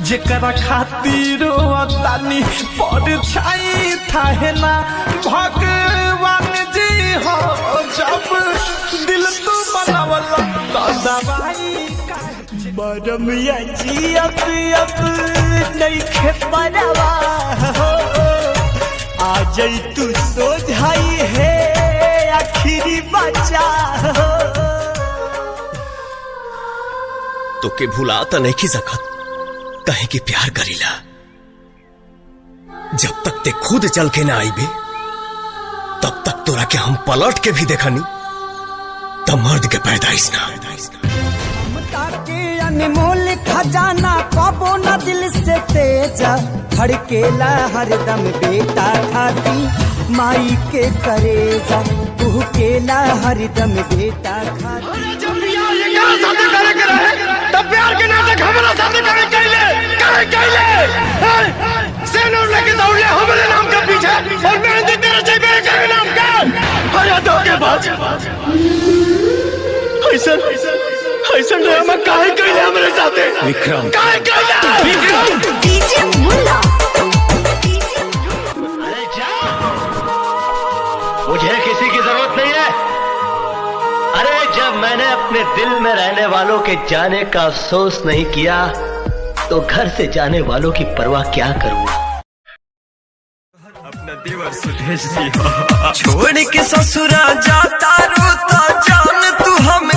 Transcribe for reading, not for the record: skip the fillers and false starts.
जेकरा खातिर तानी पर छाई थाहे ना भगवान जी हो जब दिल तू बनावला तो दवाई मरमिया जी अब नहीं खे परवा हो आ जाई तू सोझाई है आखिरी बचा हो तो के भुलाता नहीं की सकत कहे कि प्यार करीला जब तक ते खुद चल के ना आईबे तब तक तोरा के हम पलट के भी देखनी तब मर्द के पैदाइश ना ममता के अनमोल खजाना कबो न दिल से तेजा धड़केला हरदम बेटा खाती माई के करेजा केला हरदम बेटा खाती शादी करे के रहे तब प्यार के नाटक हमारा शादी करे कैले सेनूर लेके दौड़े हमारे नाम के पीछे और मेहंदी तेरे जेबे के नाम का हया दो के बाद ऐसा ड्रामा काहे कैले हमारे साथे विक्रम काहे कैले विक्रम डीजे मुल्ला अरे जा मुझे किसी की जरूरत नहीं है। अरे जब मैंने अपने दिल में रहने वालों के जाने का अफसोस नहीं किया तो घर से जाने वालों की परवाह क्या करूंगा। अपना देवर सुदेश जी हो छोड़ के ससुरा जाता रोता जान तू हमें